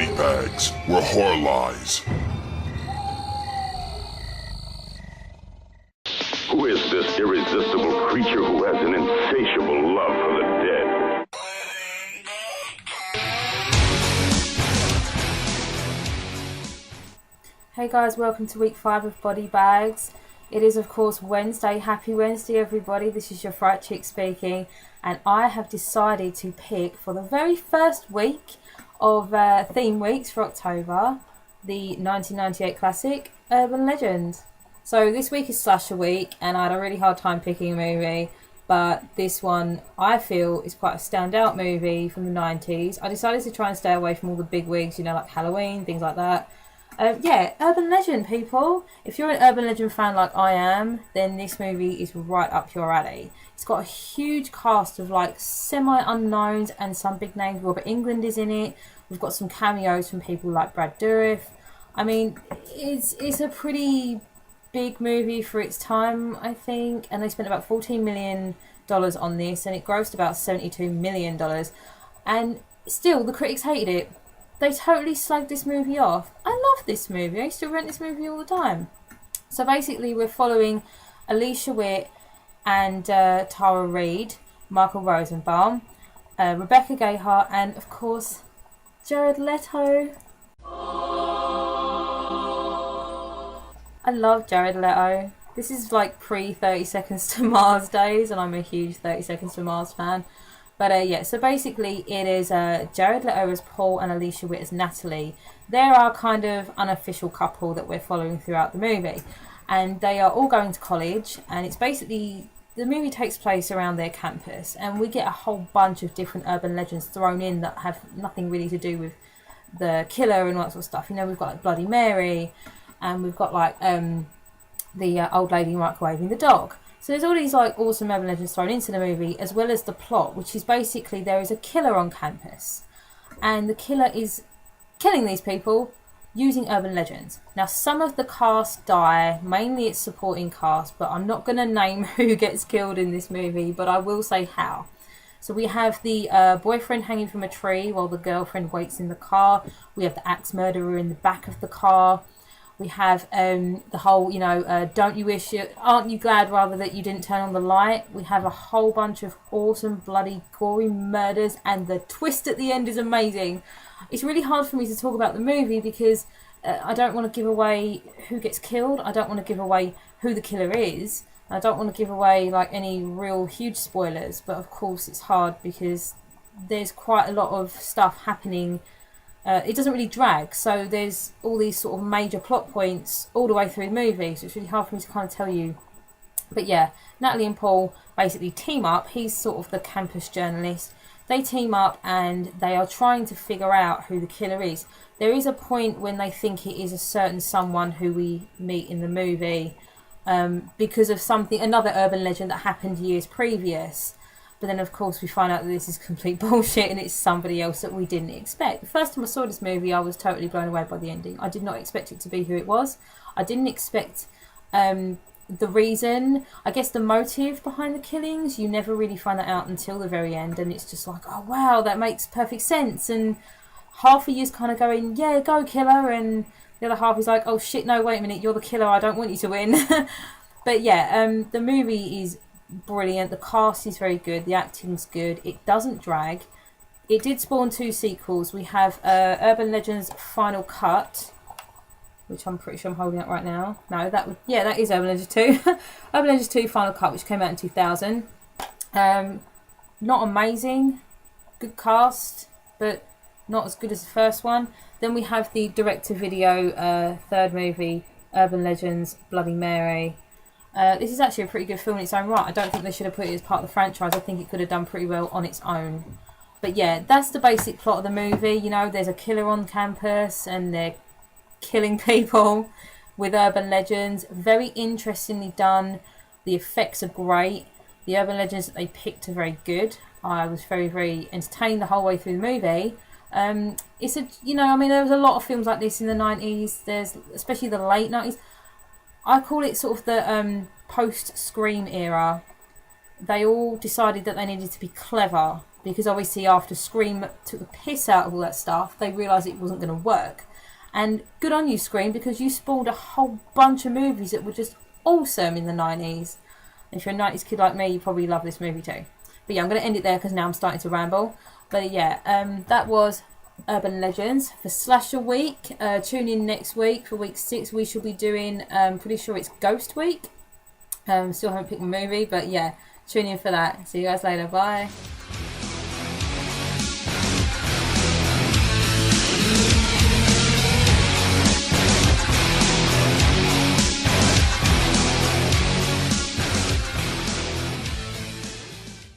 body bags where horror lies. Who is this irresistible creature who has an insatiable love for the dead? Hey guys, welcome to week 5 of Body Bags. It is of course Wednesday. Happy Wednesday everybody. This is your fright chick speaking, and I have decided to pick for the very first week of theme weeks for October the 1998 classic Urban Legend. So this week is slasher week and I had a really hard time picking a movie, but this one I feel is quite a standout movie from the 90s. I decided to try and stay away from all the big wigs, you know, like Halloween, things like that. Yeah, Urban Legend, people. If you're an Urban Legend fan like I am, then this movie is right up your alley. It's got a huge cast of like semi-unknowns and some big names. Robert Englund is in it. We've got some cameos from people like Brad Dourif. I mean, it's a pretty big movie for its time, I think. And they spent about $14 million on this, and it grossed about $72 million. And still, the critics hated it. They totally slagged this movie off. I love this movie. I used to rent this movie all the time. So basically we're following Alicia Witt and Tara Reid, Michael Rosenbaum, Rebecca Gayheart, and of course Jared Leto. I love Jared Leto. This is like pre 30 Seconds to Mars days, and I'm a huge 30 Seconds to Mars fan. But yeah, so basically it is Jared Leto as Paul and Alicia Witt as Natalie. They're our kind of unofficial couple that we're following throughout the movie. And they are all going to college, and it's basically, the movie takes place around their campus, and we get a whole bunch of different urban legends thrown in that have nothing really to do with the killer and all that sort of stuff. You know, we've got like Bloody Mary, and we've got like the old lady microwaving the dog. So there's all these like awesome urban legends thrown into the movie, as well as the plot, which is basically there is a killer on campus, and the killer is killing these people using urban legends. Now, some of the cast die, mainly it's supporting cast, but I'm not going to name who gets killed in this movie, but I will say how. So we have the boyfriend hanging from a tree while the girlfriend waits in the car. We have the axe murderer in the back of the car. We have the whole, aren't you glad rather that you didn't turn on the light? We have a whole bunch of awesome, bloody, gory murders, and the twist at the end is amazing. It's really hard for me to talk about the movie because I don't want to give away who gets killed. I don't want to give away who the killer is. I don't want to give away like any real huge spoilers, but of course it's hard because there's quite a lot of stuff happening. It doesn't really drag, so there's all these sort of major plot points all the way through the movie, so it's really hard for me to kind of tell you. But yeah, Natalie and Paul basically team up. He's sort of the campus journalist. They team up and they are trying to figure out who the killer is. There is a point when they think it is a certain someone who we meet in the movie because of another urban legend that happened years previous. But then, of course, we find out that this is complete bullshit and it's somebody else that we didn't expect. The first time I saw this movie, I was totally blown away by the ending. I did not expect it to be who it was. I didn't expect the reason, I guess the motive behind the killings. You never really find that out until the very end. And it's just like, oh, wow, that makes perfect sense. And half of you's kind of going, yeah, go killer. And the other half is like, oh, shit, no, wait a minute, you're the killer. I don't want you to win. But yeah, the movie is brilliant. The cast is very good. The acting's good. It doesn't drag. It did spawn 2 sequels. We have Urban Legends Final Cut, which I'm pretty sure I'm holding up right now. No, that is Urban Legends 2. Urban Legends 2 Final Cut, which came out in 2000. Not amazing. Good cast, but not as good as the first one. Then we have the direct-to-video third movie, Urban Legends Bloody Mary. This is actually a pretty good film in its own right. I don't think they should have put it as part of the franchise. I think it could have done pretty well on its own. But yeah, that's the basic plot of the movie. You know, there's a killer on campus and they're killing people with urban legends. Very interestingly done. The effects are great. The urban legends that they picked are very good. I was very, very entertained the whole way through the movie. There was a lot of films like this in the 90s. There's, especially the late 90s. I call it sort of the post-Scream era. They all decided that they needed to be clever because obviously after Scream took the piss out of all that stuff, they realised it wasn't going to work. And good on you, Scream, because you spawned a whole bunch of movies that were just awesome in the 90s. If you're a 90s kid like me, you probably love this movie too. But yeah, I'm going to end it there because now I'm starting to ramble. But yeah, that was Urban Legends for Slasher Week. Tune in next week for week 6. We shall be doing, pretty sure it's Ghost Week. Still haven't picked a movie, but yeah, tune in for that. See you guys later. Bye.